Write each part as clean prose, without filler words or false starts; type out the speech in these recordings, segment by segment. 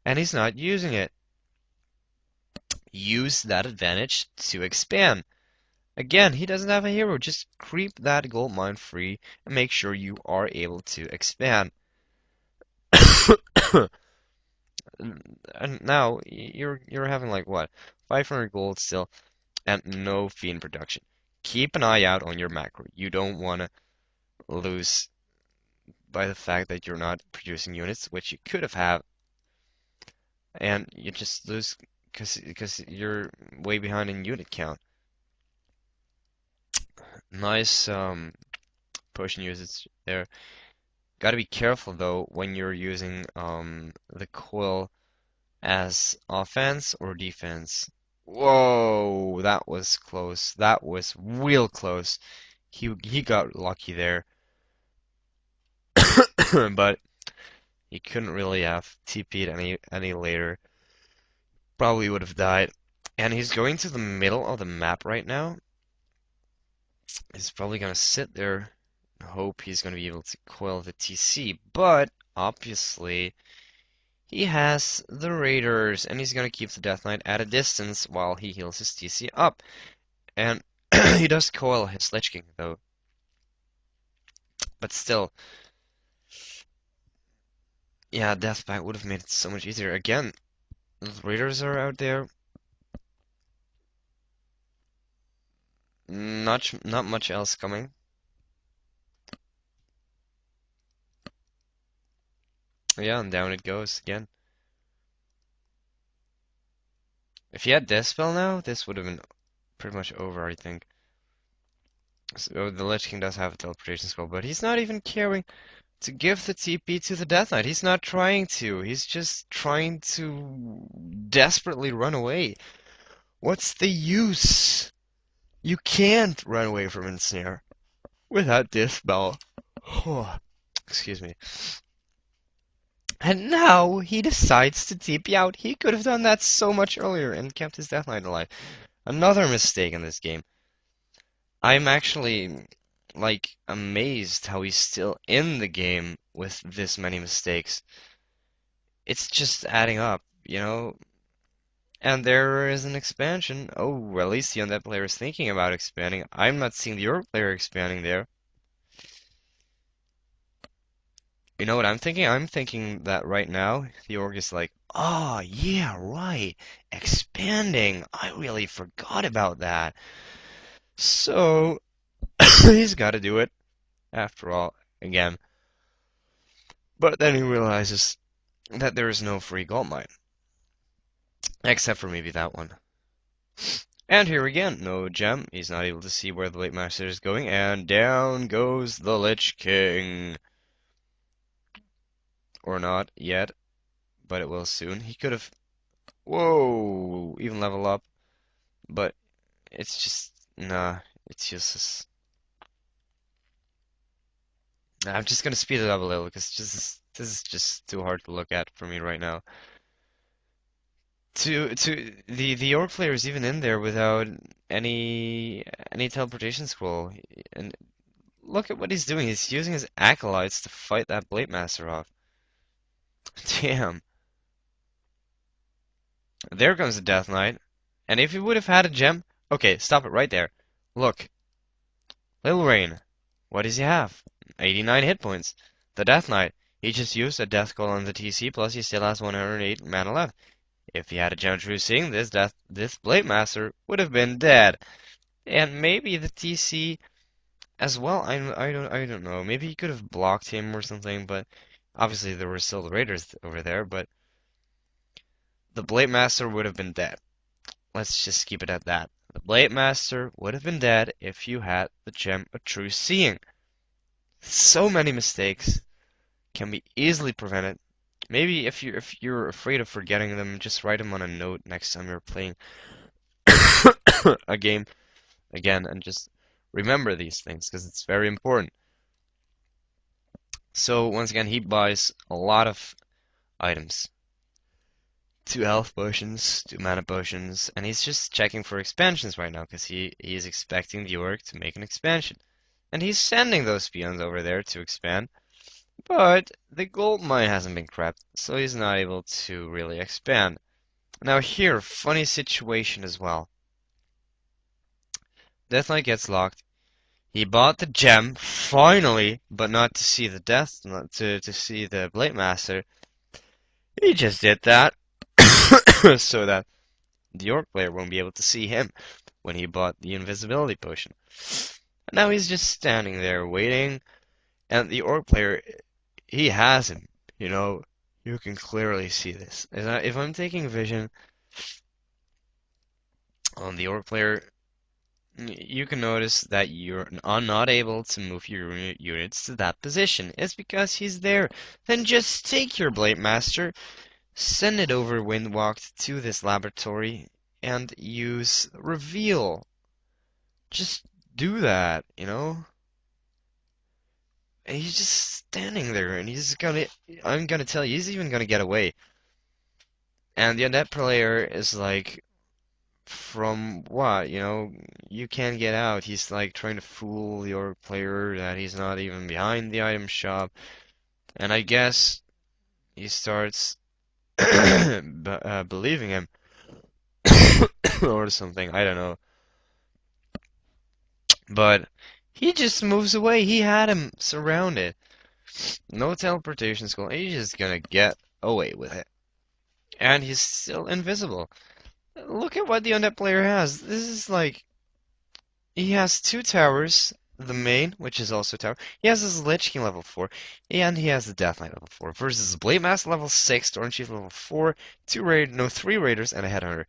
and he's not using it. Use that advantage to expand. Again, he doesn't have a hero. Just creep that gold mine free and make sure you are able to expand. And now you're having like what? 500 gold still and no fiend production. Keep an eye out on your macro. You don't want to lose by the fact that you're not producing units, which you could have had, and you just lose because you're way behind in unit count. Nice potion usage there. Got to be careful though when you're using the coil as offense or defense. Whoa, that was close. That was real close. He got lucky there, but he couldn't really have TP'd any later. Probably would have died. And he's going to the middle of the map right now. He's probably gonna sit there and hope he's gonna be able to coil the TC, but obviously he has the Raiders, and he's gonna keep the Death Knight at a distance while he heals his TC up. And he does coil his Lich King though. But still, yeah, Deathback would have made it so much easier. Again, the Raiders are out there. Not much else coming. Yeah, and down it goes again. If he had Death Spell now, this would have been pretty much over, I think. So the Lich King does have a teleportation spell, but he's not even caring to give the TP to the Death Knight. He's not trying to. He's just trying to desperately run away. What's the use? You can't run away from Ensnare without Death Spell. Excuse me. And now he decides to TP out. He could have done that so much earlier and kept his Death Knight alive. Another mistake in this game. I'm actually, like, amazed how he's still in the game with this many mistakes. It's just adding up, you know? And there is an expansion. Oh, at least the undead player is thinking about expanding. I'm not seeing the orc player expanding there. You know what I'm thinking? I'm thinking that right now the orc is like, oh, yeah, right, expanding. I really forgot about that. So he's got to do it after all again. But then he realizes that there is no free gold mine, except for maybe that one. And here again, no gem. He's not able to see where the Late Master is going, and down goes the Lich King. Or not yet, but it will soon. He could have, whoa, even level up, but it's just, nah, it's useless. Nah, I'm just gonna speed it up a little because this is just too hard to look at for me right now. The orc player is even in there without any teleportation scroll, and look at what he's doing. He's using his acolytes to fight that Blade Master off. Damn. There comes the Death Knight. And if he would have had a gem... Okay, stop it right there. Look. LiL-Rain. What does he have? 89 hit points. The Death Knight. He just used a Death Call on the TC, plus he still has 108 mana left. If he had a Gem True Seeing, this Blade Master would have been dead. And maybe the TC as well. I don't know. Maybe he could have blocked him or something, but obviously there were still the Raiders over there, but the Blade Master would have been dead. Let's just keep it at that. The Blade Master would have been dead if you had the Gem of True Seeing. So many mistakes can be easily prevented. Maybe if you're afraid of forgetting them, just write them on a note next time you're playing a game again, and just remember these things because it's very important. So once again, he buys a lot of items. 2 health potions, 2 mana potions, and he's just checking for expansions right now because he is expecting the orc to make an expansion. And he's sending those peons over there to expand. But the gold mine hasn't been cracked, so he's not able to really expand. Now here, funny situation as well. Death Knight gets locked. He bought the gem, finally, but not to see the not to see the Blade Master. He just did that so that the Orc player won't be able to see him when he bought the invisibility potion. Now he's just standing there waiting, and the Orc player, he has him. You know, you can clearly see this. If I'm taking vision on the Orc player, you can notice that you're not able to move your units to that position. It's because he's there. Then just take your Blade Master, send it over Windwalked to this laboratory, and use Reveal. Just do that, you know? And he's just standing there, and I'm gonna tell you, he's even gonna get away. And the undead player is like, from what, you know, you can't get out. He's like trying to fool your player that he's not even behind the item shop. And I guess he starts believing him or something. I don't know. But he just moves away. He had him surrounded. No teleportation skill. He's just gonna get away with it. And he's still invisible. Look at what the undead player has. This is like, he has two towers. The main, which is also a tower. He has his Lich King level 4, and he has the Death Knight level 4. Versus Blade Master level 6, Storm Chief level 4, 3 Raiders, and a Headhunter.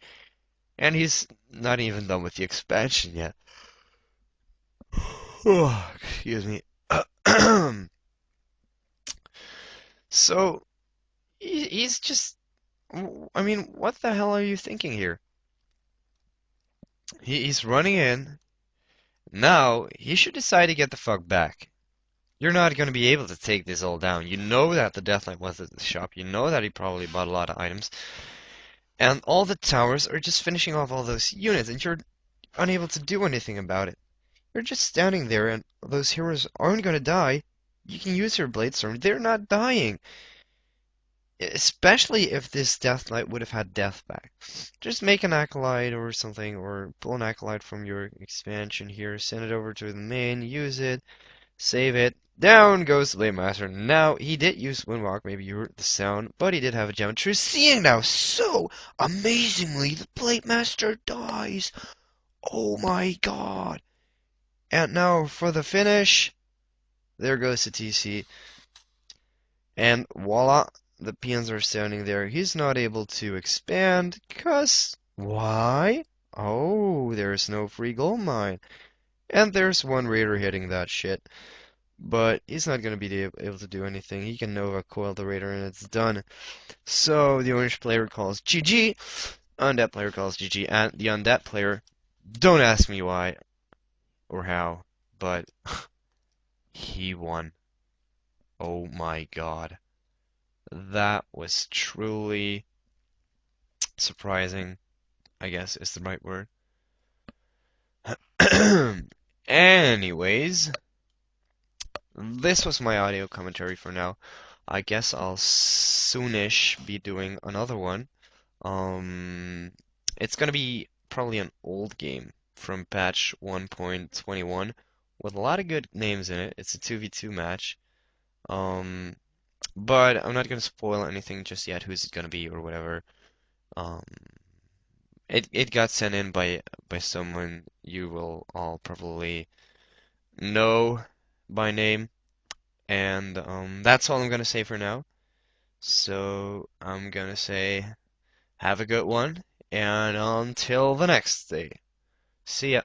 And he's not even done with the expansion yet. Oh, excuse me. So, he's just... I mean, what the hell are you thinking here? He's running in. Now, he should decide to get the fuck back. You're not going to be able to take this all down. You know that the Death Knight was at the shop. You know that he probably bought a lot of items. And all the towers are just finishing off all those units, and you're unable to do anything about it. You're just standing there, and those heroes aren't going to die. You can use your Blade Storm. They're not dying. Especially if this Death Knight would have had death back. Just make an Acolyte or something, or pull an Acolyte from your expansion here, send it over to the main, use it, save it. Down goes the Blade Master. Now, he did use Windwalk, maybe you heard the sound, but he did have a gem. True seeing now, so amazingly, the Blade Master dies. Oh my god. And now for the finish, there goes the TC. And voila, the peons are standing there. He's not able to expand, cause why? Oh, there's no free gold mine. And there's one raider hitting that shit. But he's not going to be able to do anything. He can Nova Coil the raider and it's done. So the orange player calls GG. Undead player calls GG. And the undead player, don't ask me why or how, but he won. Oh my god. That was truly surprising, I guess is the right word. Anyways, this was my audio commentary for now. I guess I'll soonish be doing another one. It's gonna be probably an old game from patch 1.21 with a lot of good names in it. It's a 2v2 match. But I'm not gonna spoil anything just yet, who's it gonna be or whatever. Um, it got sent in by someone you will all probably know by name, and that's all I'm gonna say for now. So I'm gonna say have a good one, and until the next day, see ya.